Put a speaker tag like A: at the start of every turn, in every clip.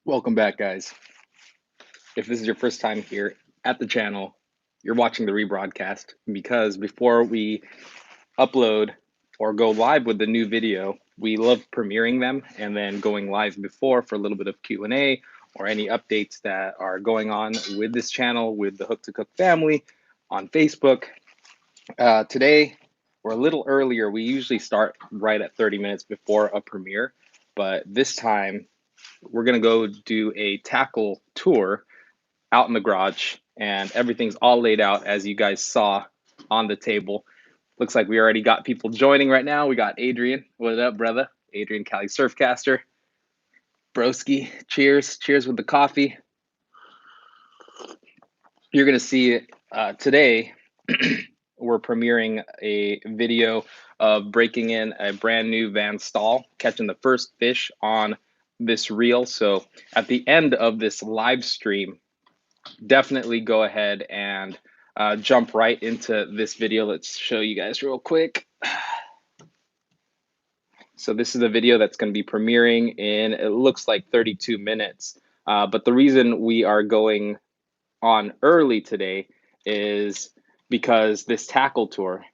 A: Welcome back, guys. If this is your first time here at the channel, you're watching the rebroadcast because before we upload or go live with the new video, we love premiering them and then going live before for a little bit of Q&A or any updates that are going on with this channel, with the Hook to Cook family on Facebook. Today, we're a little earlier. We usually start right at 30 minutes before a premiere, but this time we're gonna go do a tackle tour out in the garage, and everything's all laid out as you guys saw on the table. Looks like we already got people joining right now. We got Adrian. What up, brother? Adrian, Cali Surfcaster. Broski, cheers. Cheers with the coffee. You're gonna see today we're premiering a video of breaking in a brand new Van stall, catching the first fish on this reel. So at the end of this live stream, definitely go ahead and jump right into this video. Let's show you guys real quick. So this is the video that's going to be premiering in, it looks like 32 minutes. But the reason we are going on early today is because this tackle tour,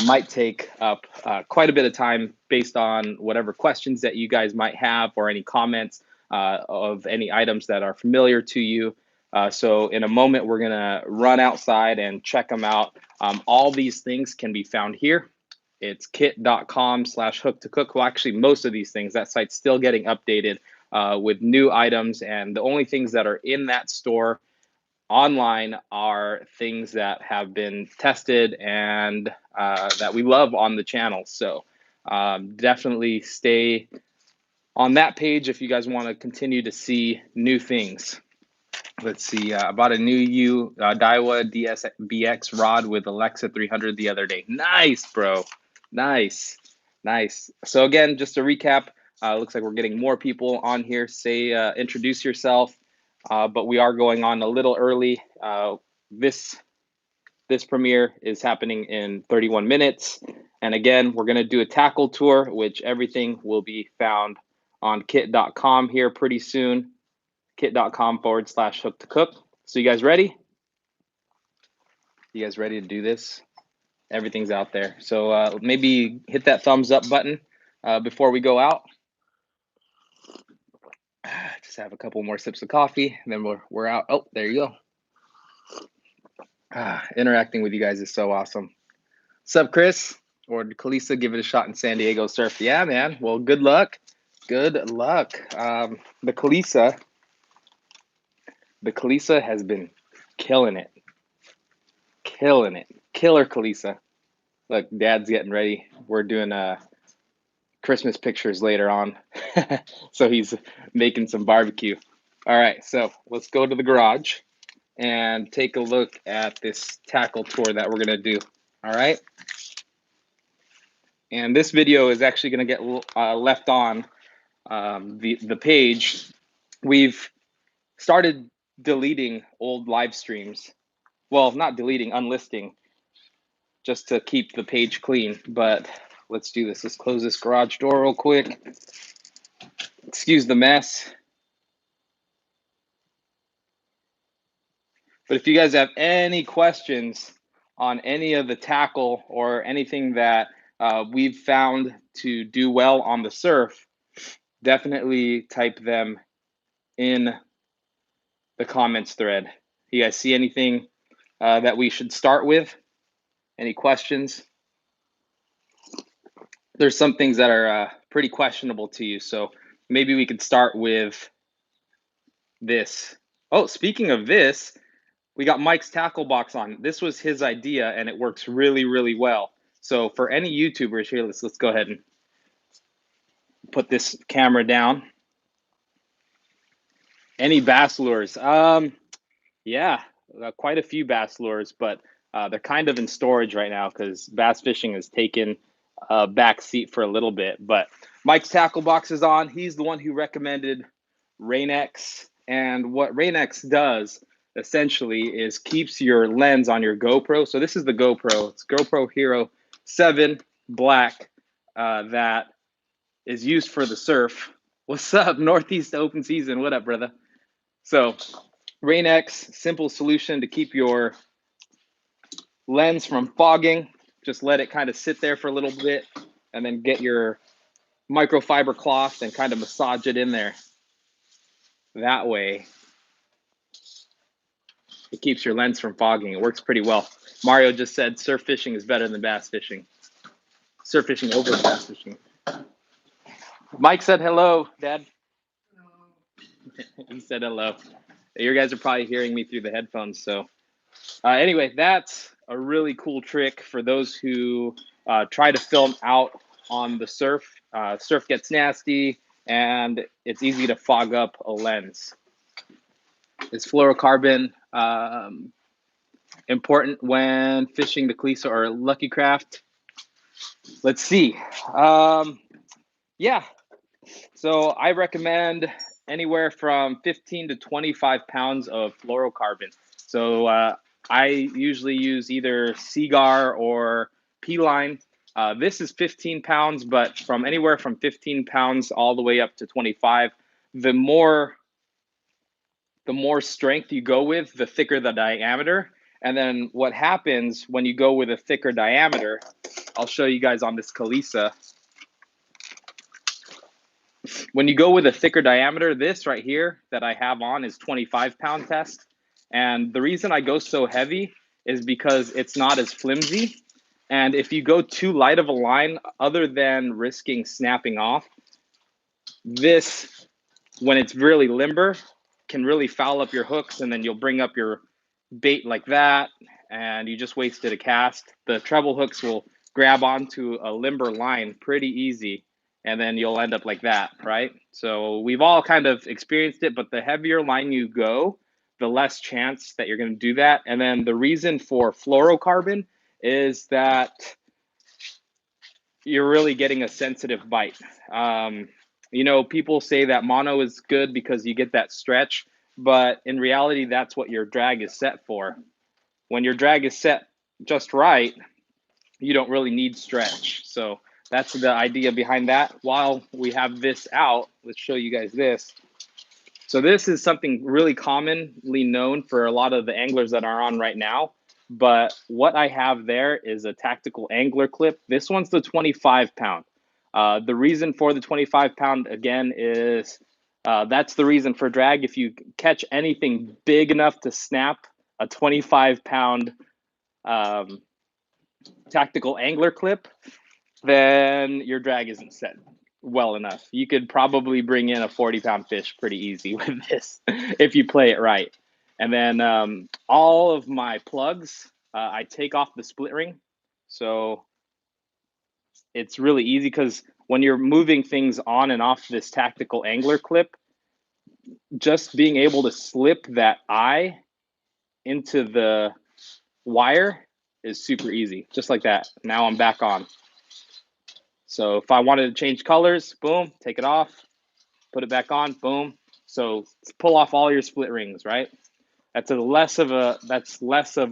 A: might take up quite a bit of time based on whatever questions that you guys might have or any comments of any items that are familiar to you. So in a moment, we're gonna run outside and check them out. All these things can be found here. It's kit.com/hook to cook. Well, actually, most of these things, that site's still getting updated with new items. And the only things that are in that store online are things that have been tested and that we love on the channel. So definitely stay on that page if you guys want to continue to see new things. Let's see, I bought a new Daiwa DSBX rod with Alexa 300 the other day. Nice, bro. Nice. Nice. So again, just to recap, looks like we're getting more people on here. Introduce yourself. But we are going on a little early. This premiere is happening in 31 minutes. And again, we're going to do a tackle tour, which everything will be found on kit.com here pretty soon. Kit.com/hook to cook. So you guys ready? You guys ready to do this? Everything's out there. So maybe hit that thumbs up button before we go out. Just have a couple more sips of coffee, and then we're out. Oh, there you go. Interacting with you guys is so awesome. Sup, Chris? Or Kalisa, give it a shot in San Diego surf. Yeah, man. Well, good luck. Good luck. The Kalisa has been killing it. Killing it. Killer Kalisa. Look, Dad's getting ready. We're doing Christmas pictures later on. So he's making some barbecue. All right, so let's go to the garage and take a look at this tackle tour that we're going to do. All right. And this video is actually going to get left on the page. We've started deleting old live streams. Well, not deleting, unlisting, just to keep the page clean. But let's do this. Let's close this garage door real quick. Excuse the mess. But if you guys have any questions on any of the tackle or anything that we've found to do well on the surf, definitely type them in the comments thread. You guys see anything that we should start with? Any questions? There's some things that are pretty questionable to you, so maybe we could start with this. Oh, speaking of this, we got Mike's tackle box on. This was his idea, and it works really, really well. So for any YouTubers here, let's go ahead and put this camera down. Any bass lures? Yeah, quite a few bass lures, but they're kind of in storage right now because bass fishing has taken a back seat for a little bit. But Mike's tackle box is on. He's the one who recommended Rain-X, and what Rain-X does essentially is keeps your lens on your GoPro. So this is the GoPro. It's GoPro Hero 7 Black. that is used for the surf. What's up, Northeast Open Season? What up, brother? So, Rain-X, simple solution to keep your lens from fogging. Just let it kind of sit there for a little bit and then get your microfiber cloth and kind of massage it in there. That way, it keeps your lens from fogging. It works pretty well. Mario just said surf fishing is better than bass fishing. Surf fishing over bass fishing. Mike said hello, Dad. He said hello. You guys are probably hearing me through the headphones. So anyway, that's a really cool trick for those who try to film out on the surf. Surf gets nasty and it's easy to fog up a lens. Is fluorocarbon important when fishing the Kalisa or Lucky Craft? Let's see. Yeah. So I recommend anywhere from 15 to 25 pounds of fluorocarbon. So I usually use either Seagar or P-Line. This is 15 pounds, but from anywhere from 15 pounds all the way up to 25. The more strength you go with, the thicker the diameter. And then what happens when you go with a thicker diameter, I'll show you guys on this Kalisa. When you go with a thicker diameter, this right here that I have on is 25-pound test. And the reason I go so heavy is because it's not as flimsy. And if you go too light of a line, other than risking snapping off, this, when it's really limber, can really foul up your hooks, and then you'll bring up your bait like that, and you just wasted a cast. The treble hooks will grab onto a limber line pretty easy, and then you'll end up like that, right? So we've all kind of experienced it, but the heavier line you go, the less chance that you're going to do that. And then the reason for fluorocarbon is that you're really getting a sensitive bite. You know, people say that mono is good because you get that stretch, but in reality, that's what your drag is set for. When your drag is set just right, you don't really need stretch. So that's the idea behind that. While we have this out, let's show you guys this. So this is something really commonly known for a lot of the anglers that are on right now. But what I have there is a tactical angler clip. This one's the 25-pound. The reason for the 25-pound, again, is that's the reason for drag. If you catch anything big enough to snap a 25-pound tactical angler clip, then your drag isn't set well enough. You could probably bring in a 40-pound fish pretty easy with this if you play it right. And then all of my plugs, I take off the split ring. So it's really easy because when you're moving things on and off this tactical angler clip, just being able to slip that eye into the wire is super easy, just like that. Now I'm back on. So if I wanted to change colors, boom, take it off, put it back on, boom. So pull off all your split rings, right? That's less of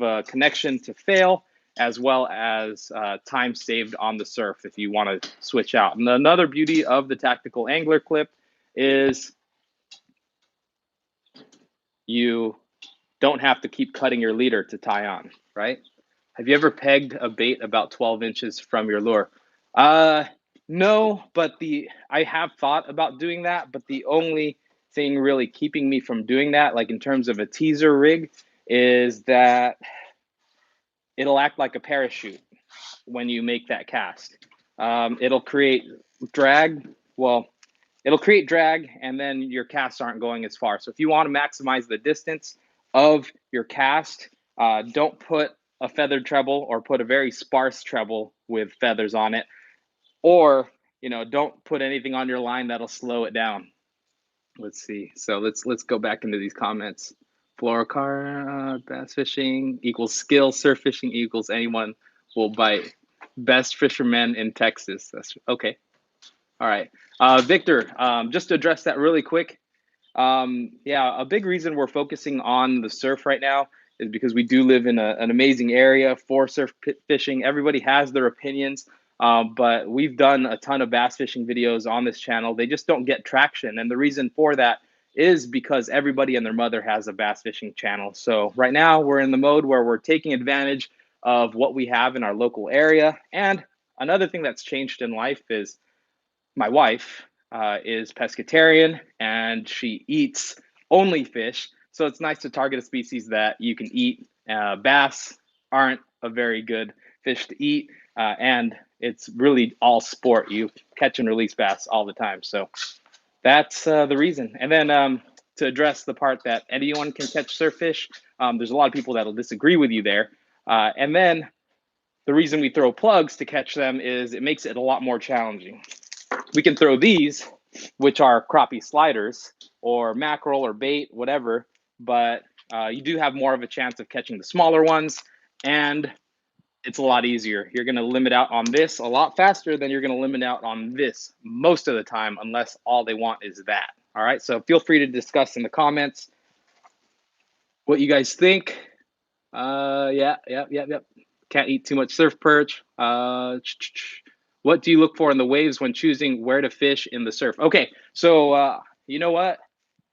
A: a connection to fail, as well as time saved on the surf if you want to switch out. And another beauty of the tactical angler clip is you don't have to keep cutting your leader to tie on, right? Have you ever pegged a bait about 12 inches from your lure? No, but I have thought about doing that, but the only thing really keeping me from doing that, like in terms of a teaser rig, is that it'll act like a parachute when you make that cast. It'll create drag. Well, it'll create drag, and then your casts aren't going as far. So if you want to maximize the distance of your cast, don't put a feathered treble or put a very sparse treble with feathers on it. Or, you know, don't put anything on your line that'll slow it down. Let's see. So let's go back into these comments. Fluorocar, bass fishing equals skill. Surf fishing equals anyone will bite. Best fishermen in Texas. That's okay. All right. Victor, just to address that really quick. Yeah, a big reason we're focusing on the surf right now is because we do live in an amazing area for surf fishing. Everybody has their opinions. But we've done a ton of bass fishing videos on this channel. They just don't get traction. And the reason for that is because everybody and their mother has a bass fishing channel. So right now we're in the mode where we're taking advantage of what we have in our local area. And another thing that's changed in life is my wife is pescatarian and she eats only fish. So it's nice to target a species that you can eat. Bass aren't a very good fish to eat, and it's really all sport. You catch and release bass all the time. So that's the reason. And then to address the part that anyone can catch surffish, there's a lot of people that'll disagree with you there. And then the reason we throw plugs to catch them is it makes it a lot more challenging. We can throw these, which are crappie sliders or mackerel or bait, whatever, but you do have more of a chance of catching the smaller ones, and it's a lot easier. You're going to limit out on this a lot faster than you're going to limit out on this most of the time, unless all they want is that. All right, so feel free to discuss in the comments what you guys think. Yeah. Can't eat too much surf perch. What do you look for in the waves when choosing where to fish in the surf? Okay, so you know what?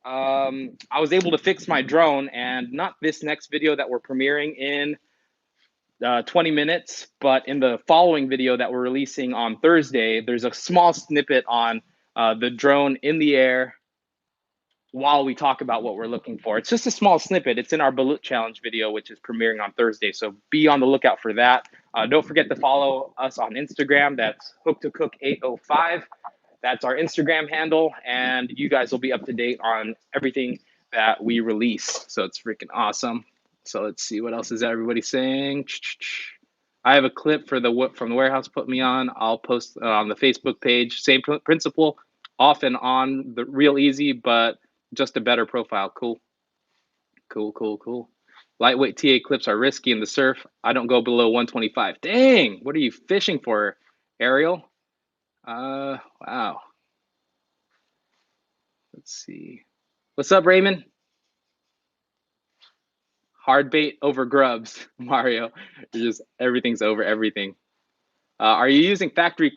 A: I was able to fix my drone, and not this next video that we're premiering in 20 minutes, but in the following video that we're releasing on Thursday, there's a small snippet on the drone in the air while we talk about what we're looking for. It's just a small snippet. It's in our Balut Challenge video, which is premiering on Thursday. So be on the lookout for that. Don't forget to follow us on Instagram. That's Hook2Cook805. That's our Instagram handle. And you guys will be up to date on everything that we release. So it's freaking awesome. So let's see, what else is everybody saying? I have a clip for from the warehouse put me on. I'll post on the Facebook page. Same principle, off and on, the real easy, but just a better profile. Cool. Lightweight TA clips are risky in the surf. I don't go below 125. Dang, what are you fishing for, Ariel? Wow. Let's see. What's up, Raymond? Hard bait over grubs, Mario. Just everything's over everything. Are you using factory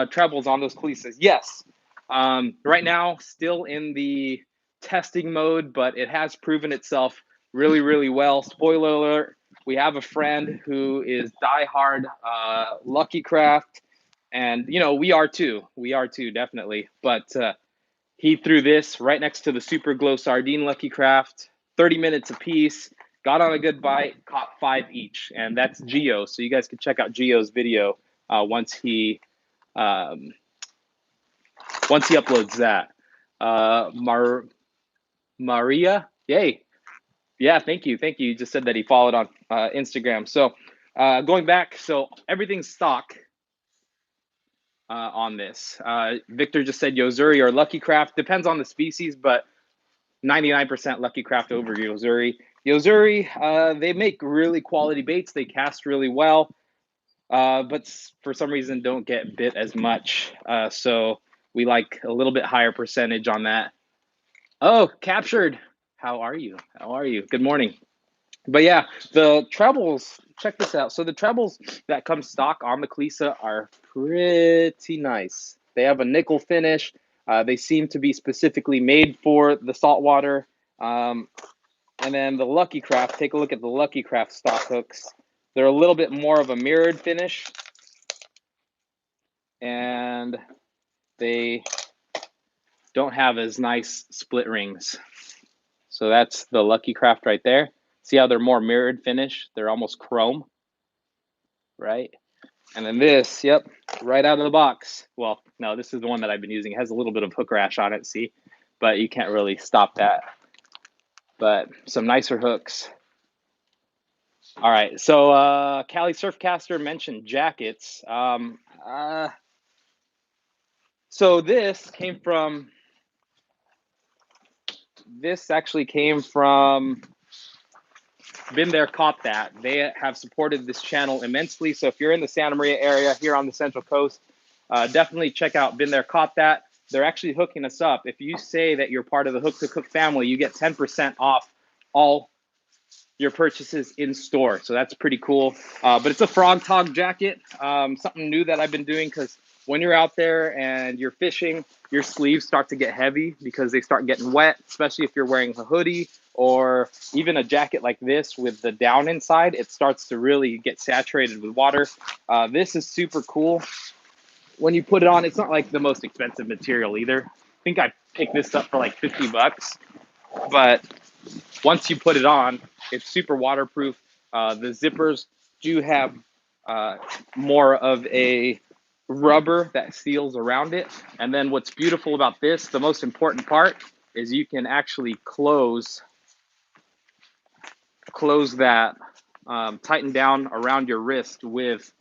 A: trebles on those cleeses? Yes. Right now, still in the testing mode, but it has proven itself really, really well. Spoiler alert, we have a friend who is diehard Lucky Craft, and you know, we are too, definitely. But he threw this right next to the Super Glow Sardine Lucky Craft, 30 minutes apiece, got on a good bite, caught 5 each, and that's Geo. So you guys can check out Geo's video once he uploads that. Maria, yay. Yeah, thank you. You just said that he followed on Instagram. So going back, so everything's stock on this. Victor just said Yozuri or Lucky Craft. Depends on the species, but 99% Lucky Craft over Yozuri. Yozuri, they make really quality baits. They cast really well, but for some reason don't get bit as much. So we like a little bit higher percentage on that. Oh, captured. How are you? Good morning. But yeah, the trebles, check this out. So the trebles that come stock on the Cleesa are pretty nice. They have a nickel finish. They seem to be specifically made for the saltwater. And then the Lucky Craft, take a look at the Lucky Craft stock hooks. They're a little bit more of a mirrored finish. And they don't have as nice split rings. So that's the Lucky Craft right there. See how they're more mirrored finish? They're almost chrome, right? And then this, yep, right out of the box. Well, no, this is the one that I've been using. It has a little bit of hook rash on it, see? But you can't really stop that. But some nicer hooks. All right, so Cali Surfcaster mentioned jackets. So this actually came from Been There, Caught That. They have supported this channel immensely. So if you're in the Santa Maria area here on the Central Coast, definitely check out Been There, Caught That. They're actually hooking us up. If you say that you're part of the Hook to Cook family, you get 10% off all your purchases in store. So that's pretty cool. But it's a frog tog jacket, something new that I've been doing, because when you're out there and you're fishing, your sleeves start to get heavy because they start getting wet, especially if you're wearing a hoodie or even a jacket like this with the down inside. It starts to really get saturated with water. This is super cool. When you put it on, it's not like the most expensive material either. I think I picked this up for like 50 bucks, but once you put it on, it's super waterproof. The zippers do have more of a rubber that seals around it. And then what's beautiful about this, the most important part, is you can actually close that, tighten down around your wrist with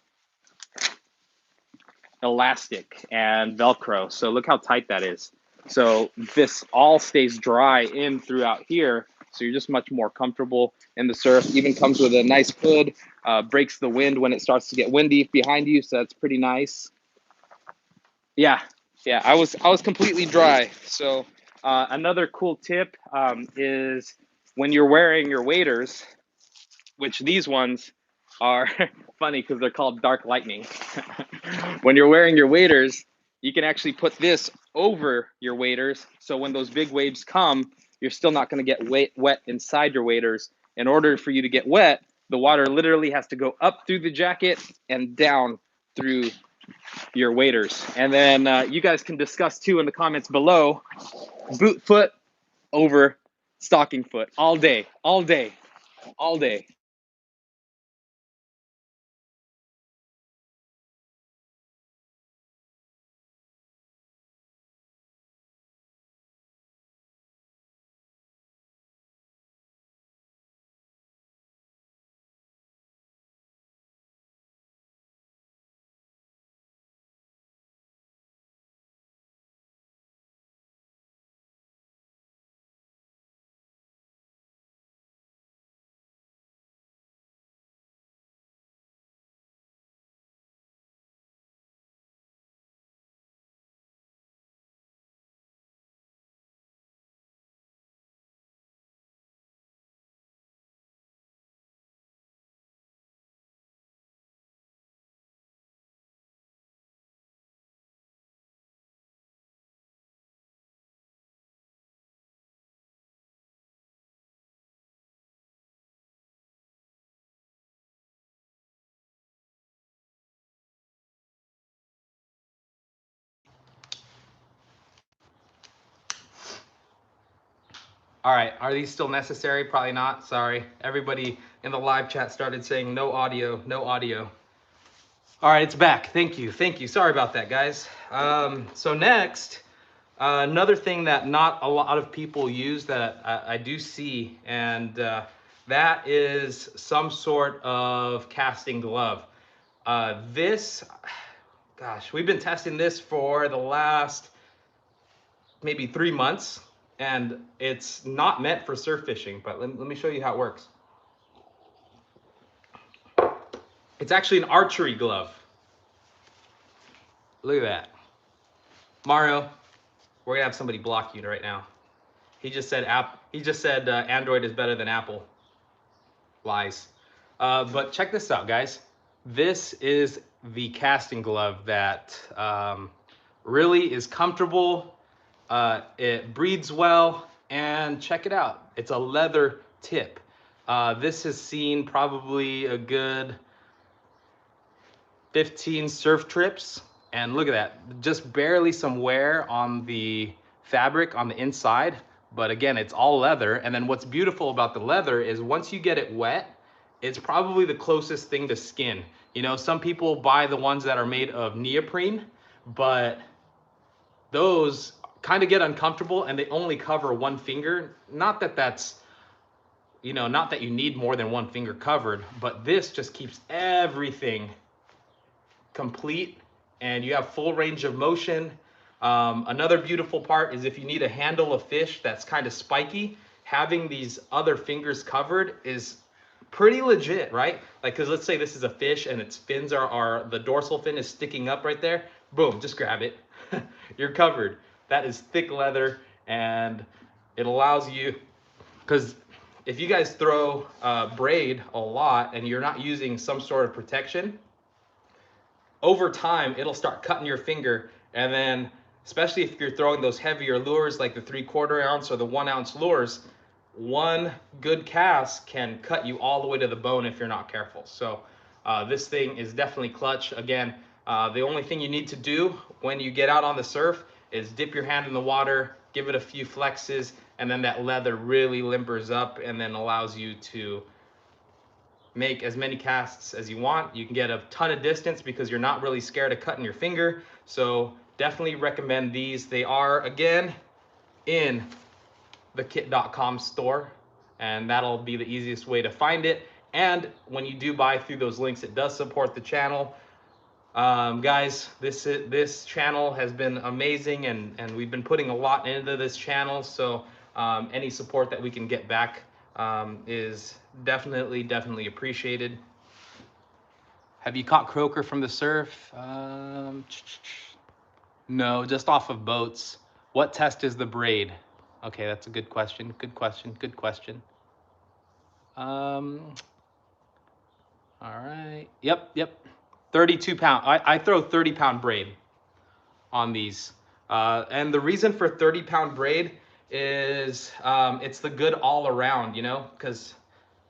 A: elastic and Velcro. So look how tight that is. So this all stays dry in throughout here. So you're just much more comfortable in the surf. Even comes with a nice hood, breaks the wind when it starts to get windy behind you. So that's pretty nice. Yeah, yeah, I was completely dry. So another cool tip is when you're wearing your waders, which these ones are funny because they're called dark lightning. When you're wearing your waders, you can actually put this over your waders. So when those big waves come, you're still not going to get wet inside your waders. In order for you to get wet, the water literally has to go up through the jacket and down through your waders. And then you guys can discuss too in the comments below, boot foot over stocking foot all day, all day, all day. All right, are these still necessary? Probably not, sorry. Everybody in the live chat started saying no audio, no audio. All right, it's back, thank you, thank you. Sorry about that, guys. So next, another thing that not a lot of people use that I do see, and that is some sort of casting glove. This, gosh, we've been testing this for the last maybe 3 months, and it's not meant for surf fishing, but let me show you how it works. It's actually an archery glove. Look at that. Mario, we're gonna have somebody block you right now. He just said Android is better than Apple. Lies. But check this out, guys. This is the casting glove that really is comfortable. It breathes well, and check it out. It's a leather tip. This has seen probably a good 15 surf trips, and look at that, just barely some wear on the fabric on the inside, but again, it's all leather. And then what's beautiful about the leather is once you get it wet, it's probably the closest thing to skin. You know, some people buy the ones that are made of neoprene, but those kind of get uncomfortable and they only cover one finger. Not that that's, you know, not that you need more than one finger covered, but this just keeps everything complete and you have full range of motion. Another beautiful part is if you need to handle a fish that's kind of spiky, having these other fingers covered is pretty legit, right? Like, because let's say this is a fish and its fins are the dorsal fin is sticking up right there. Boom, just grab it. You're covered. That is thick leather, and it allows you, because if you guys throw braid a lot and you're not using some sort of protection, over time it'll start cutting your finger. And then especially if you're throwing those heavier lures like the 3/4 ounce or the 1 ounce lures, one good cast can cut you all the way to the bone if you're not careful. So this thing is definitely clutch. Again, the only thing you need to do when you get out on the surf is dip your hand in the water, give it a few flexes, and then that leather really limbers up and then allows you to make as many casts as you want. You can get a ton of distance because you're not really scared of cutting your finger. So definitely recommend these. They are, again, in the kit.com store, and that'll be the easiest way to find it. And when you do buy through those links, it does support the channel. Guys, this channel has been amazing, and we've been putting a lot into this channel. So any support that we can get back is definitely appreciated. Have you caught croaker from the surf? No, just off of boats. What test is the braid? Okay, that's a good question. Good question. All right. Yep. 32 pound. I throw 30-pound braid on these. And the reason for 30-pound braid is it's the good all around, you know, because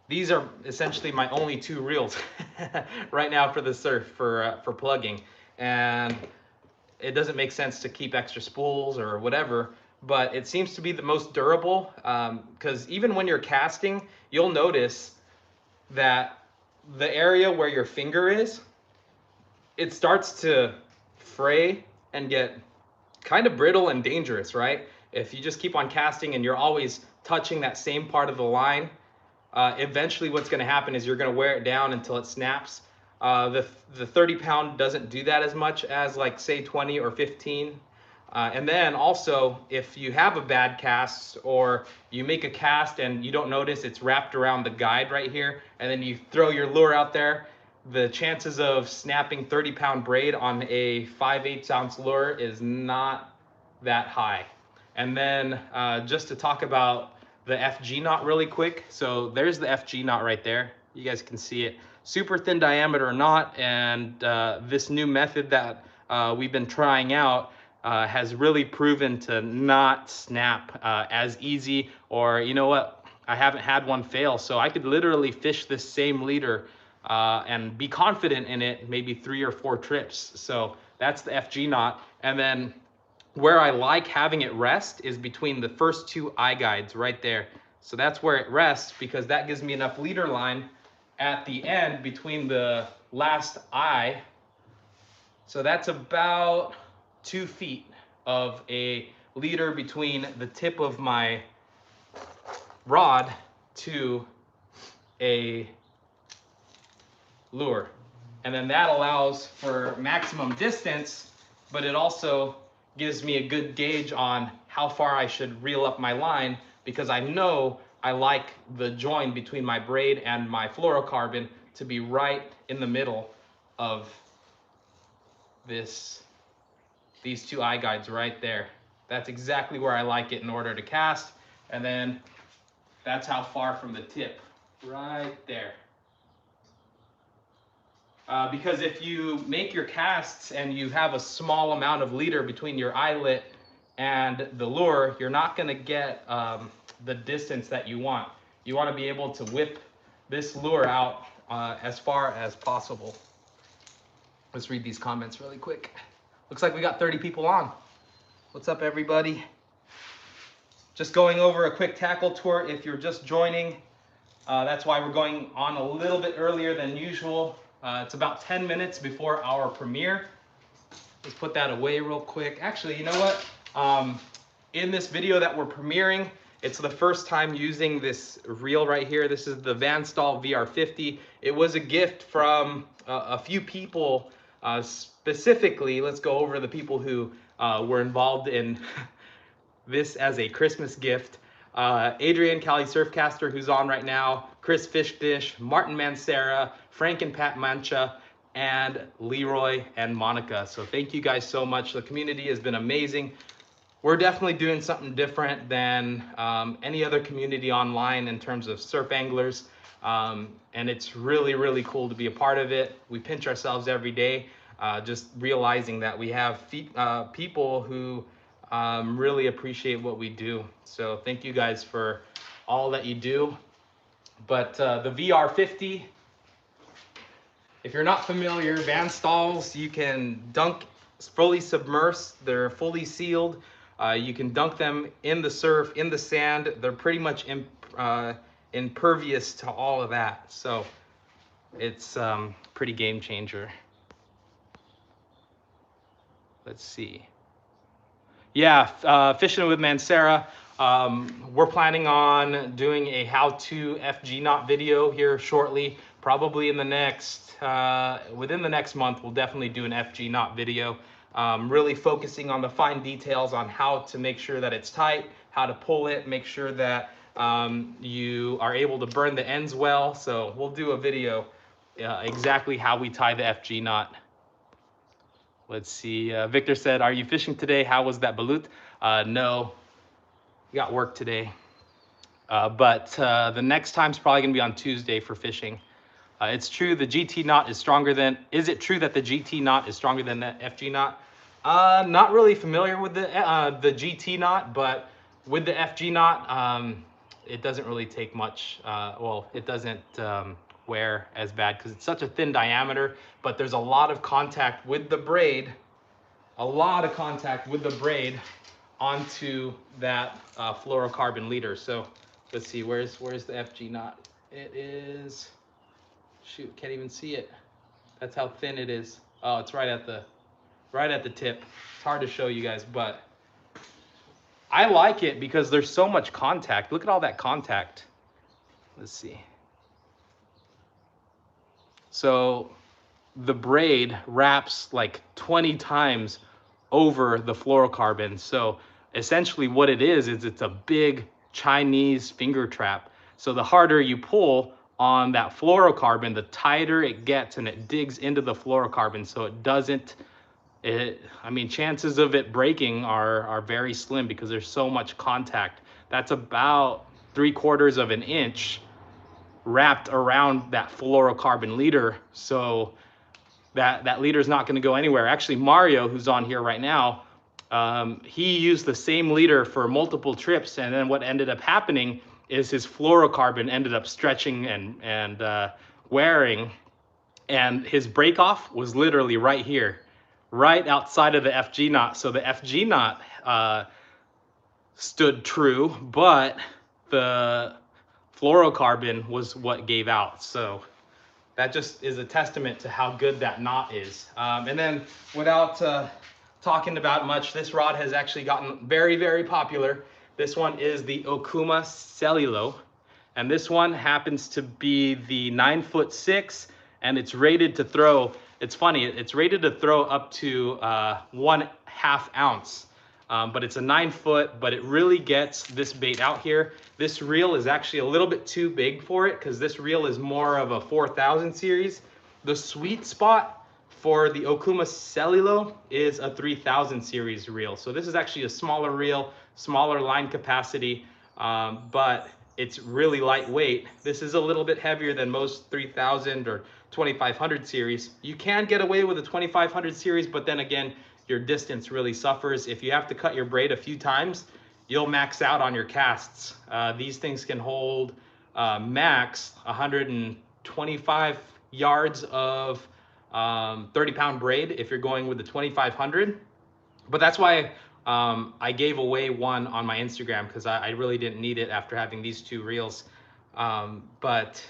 A: these are essentially my only 2 reels right now for the surf, for plugging. And it doesn't make sense to keep extra spools or whatever, but it seems to be the most durable, because even when you're casting, you'll notice that the area where your finger is, it starts to fray and get kind of brittle and dangerous, right? If you just keep on casting and you're always touching that same part of the line, eventually what's going to happen is you're going to wear it down until it snaps. The 30-pound doesn't do that as much as, like, say 20 or 15. And then also, if you have a bad cast or you make a cast and you don't notice it's wrapped around the guide right here, and then you throw your lure out there, the chances of snapping 30-pound braid on a 5/8 ounce lure is not that high. And then just to talk about the FG knot really quick. So there's the FG knot right there. You guys can see it. Super thin diameter knot, and this new method that we've been trying out has really proven to not snap as easy, or you know what, I haven't had one fail. So I could literally fish this same leader and be confident in it maybe 3 or 4 trips. So that's the FG knot. And then where I like having it rest is between the first 2 eye guides right there. So that's where it rests, because that gives me enough leader line at the end between the last eye. So that's about 2 feet of a leader between the tip of my rod to a lure. And then that allows for maximum distance, but it also gives me a good gauge on how far I should reel up my line, because I know I like the join between my braid and my fluorocarbon to be right in the middle of these 2 eye guides right there. That's exactly where I like it in order to cast. And then that's how far from the tip, right there. Because if you make your casts and you have a small amount of leader between your eyelet and the lure, you're not going to get the distance that you want. You want to be able to whip this lure out as far as possible. Let's read these comments really quick. Looks like we got 30 people on. What's up, everybody? Just going over a quick tackle tour if you're just joining. That's why we're going on a little bit earlier than usual. It's about 10 minutes before our premiere. Let's put that away real quick. Actually, you know what? In this video that we're premiering, it's the first time using this reel right here. This is the Van Staal VR50. It was a gift from a few people. Specifically, let's go over the people who were involved in this as a Christmas gift. Adrian Cali Surfcaster, who's on right now, Chris Fishdish, Martin Mansera, Frank and Pat Mancha, and Leroy and Monica. So thank you guys so much. The community has been amazing. we're definitely doing something different than any other community online in terms of surf anglers. And it's really, really cool to be a part of it. We pinch ourselves every day, just realizing that we have people who really appreciate what we do. So thank you guys for all that you do. But the VR50, if you're not familiar, Van Stalls, you can dunk fully submersed. They're fully sealed. You can dunk them in the surf, in the sand. They're pretty much impervious to all of that. So it's pretty game changer. Let's see. Yeah, fishing with Mansera. We're planning on doing a how-to FG knot video here shortly. Probably in the next, within the next month, we'll definitely do an FG knot video. Really focusing on the fine details on how to make sure that it's tight, how to pull it, make sure that you are able to burn the ends well. So we'll do a video exactly how we tie the FG knot. Let's see. Victor said, "Are you fishing today? How was that balut?" No, got work today. But the next time's probably gonna be on Tuesday for fishing. It's true the GT knot is stronger than. Is it true that the GT knot is stronger than the FG knot? Not really familiar with the GT knot, but with the FG knot, it doesn't really take much. Well, it doesn't wear as bad because it's such a thin diameter. But there's a lot of contact with the braid. A lot of contact with the braid onto that fluorocarbon leader. So let's see, where's the FG knot? It is, shoot, can't even see it. That's how thin it is. Oh, it's right at the tip. It's hard to show you guys, but I like it because there's so much contact. Look at all that contact. Let's see. So the braid wraps like 20 times over the fluorocarbon. So essentially what it is it's a big Chinese finger trap. So the harder you pull on that fluorocarbon, the tighter it gets and it digs into the fluorocarbon. So it doesn't, I mean, chances of it breaking are very slim because there's so much contact. That's about 3/4 of an inch wrapped around that fluorocarbon leader. So that leader is not going to go anywhere. Actually, Mario, who's on here right now, he used the same leader for multiple trips, and then what ended up happening is his fluorocarbon ended up stretching and wearing, and his break off was literally right here, right outside of the FG knot. So the FG knot stood true, but the fluorocarbon was what gave out. So that just is a testament to how good that knot is. And then without talking about much, this rod has actually gotten very, very popular. This one is the Okuma Cellulo. And this one happens to be the 9'6", and it's rated to throw, it's funny, it's rated to throw up to 1/2 ounce. But it's a 9 foot, but it really gets this bait out here. This reel is actually a little bit too big for it because this reel is more of a 4000 series. The sweet spot for the Okuma Cellulo is a 3000 series reel. So this is actually a smaller reel, smaller line capacity, but it's really lightweight. This is a little bit heavier than most 3000 or 2500 series. You can get away with a 2500 series, but then again, your distance really suffers. If you have to cut your braid a few times, you'll max out on your casts. These things can hold max 125 yards of 30-pound braid if you're going with the 2500. But that's why I gave away one on my Instagram, because I really didn't need it after having these two reels. But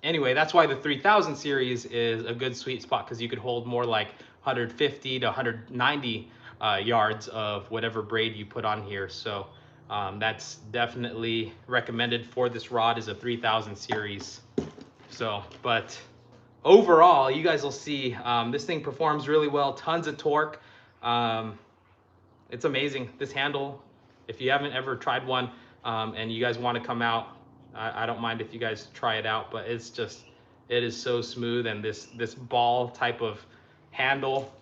A: anyway, that's why the 3000 series is a good sweet spot, because you could hold more like 150 to 190 yards of whatever braid you put on here. So that's definitely recommended for this rod, is a 3000 series. So, but overall, you guys will see this thing performs really well, tons of torque. It's amazing. This handle, if you haven't ever tried one and you guys want to come out, I don't mind if you guys try it out, but it's just, it is so smooth, and this ball type of handle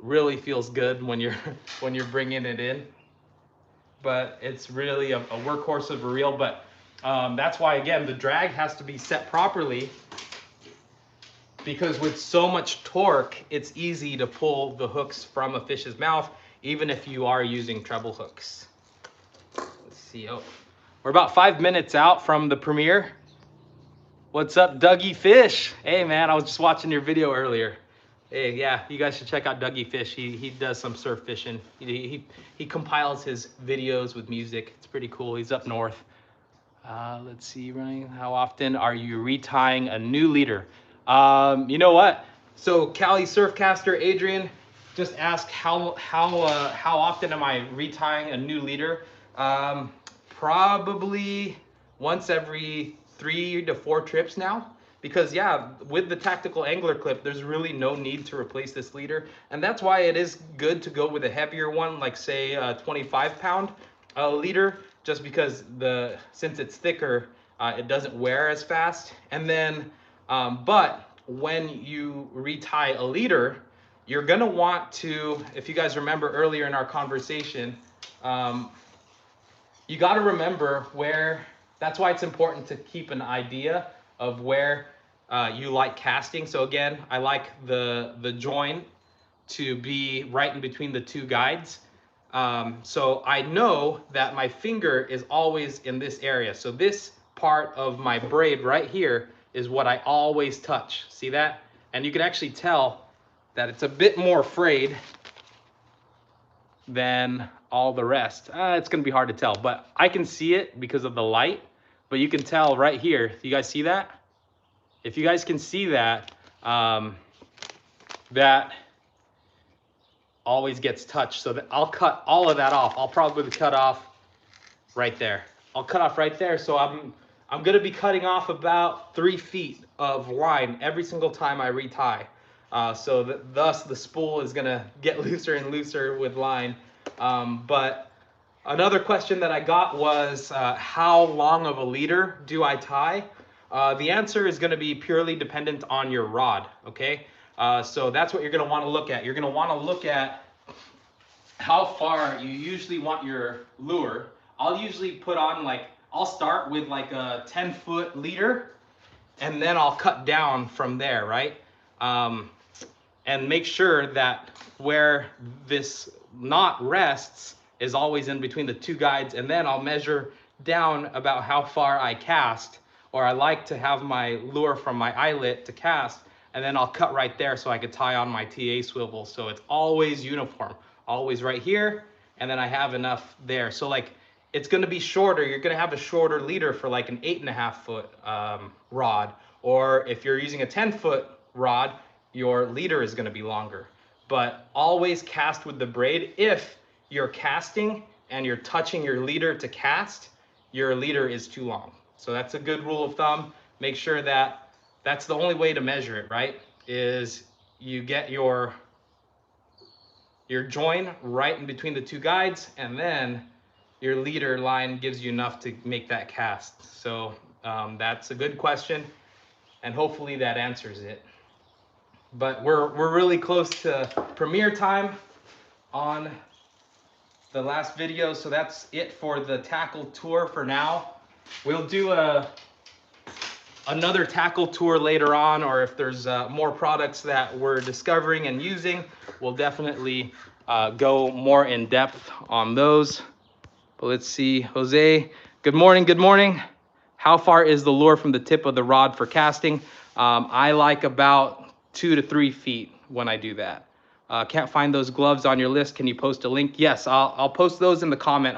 A: really feels good when you're bringing it in. but it's really a workhorse of a reel. But that's why, again, the drag has to be set properly, because with so much torque, it's easy to pull the hooks from a fish's mouth, even if you are using treble hooks. Let's see. Oh, we're about 5 minutes out from the premiere. What's up, Dougie Fish? Hey, man, I was just watching your video earlier. Hey, yeah, you guys should check out Dougie Fish. He does some surf fishing. He compiles his videos with music. It's pretty cool. He's up north. Let's see, Ryan. How often are you retying a new leader? You know what? So Cali Surfcaster Adrian just asked how often am I retying a new leader? Probably once every 3 to 4 trips now, because yeah, with the tactical angler clip, there's really no need to replace this leader, and that's why it is good to go with a heavier one, like say a 25-pound leader, just because since it's thicker, it doesn't wear as fast. And then, but when you retie a leader, you're gonna want to, if you guys remember earlier in our conversation, you got to remember where. That's why it's important to keep an idea of where you like casting. So again, I like the join to be right in between the 2 guides. So I know that my finger is always in this area. So this part of my braid right here is what I always touch. See that? And you can actually tell that it's a bit more frayed than all the rest. It's gonna be hard to tell, but I can see it because of the light. But you can tell right here. You guys see that? If you guys can see that, that always gets touched. So that I'll cut all of that off. I'll probably cut off right there. I'll cut off right there. So I'm gonna be cutting off about 3 feet of line every single time I retie. So thus the spool is gonna get looser and looser with line. But another question that I got was, how long of a leader do I tie? The answer is gonna be purely dependent on your rod, okay? So that's what you're gonna wanna look at. You're gonna wanna look at how far you usually want your lure. I'll usually put on I'll start with like a 10-foot leader, and then I'll cut down from there, right? And make sure that where this knot rests is always in between the 2 guides, and then I'll measure down about how far I cast, or I like to have my lure from my eyelet to cast, and then I'll cut right there so I could tie on my TA swivel. So it's always uniform, always right here, and then I have enough there. So like it's gonna be shorter, you're gonna have a shorter leader for like an 8.5-foot rod, or if you're using a 10-foot rod, your leader is gonna be longer. But always cast with the braid. If you're casting and you're touching your leader to cast, your leader is too long. So that's a good rule of thumb. Make sure that that's the only way to measure it, right? Is you get your join right in between the 2 guides, and then your leader line gives you enough to make that cast. So that's a good question, and hopefully that answers it. But we're really close to premiere time on the last video, so that's it for the tackle tour for now. We'll do another tackle tour later on, or if there's more products that we're discovering and using, we'll definitely go more in depth on those. But let's see, Jose, good morning, good morning. How far is the lure from the tip of the rod for casting? I like about 2 to 3 feet when I do that. Can't find those gloves on your list. Can you post a link? Yes, I'll post those in the comment.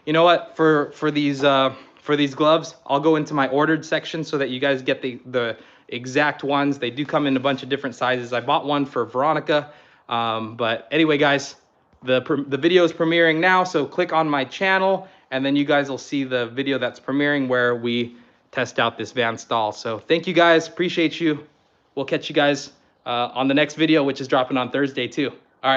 A: You know what, for these gloves, I'll go into my ordered section so that you guys get the exact ones. They do come in a bunch of different sizes. I bought one for Veronica. But anyway, guys, the video is premiering now, so click on my channel, and then you guys will see the video that's premiering where we test out this Van Staal. So thank you guys, appreciate you. We'll catch you guys on the next video, which is dropping on Thursday too.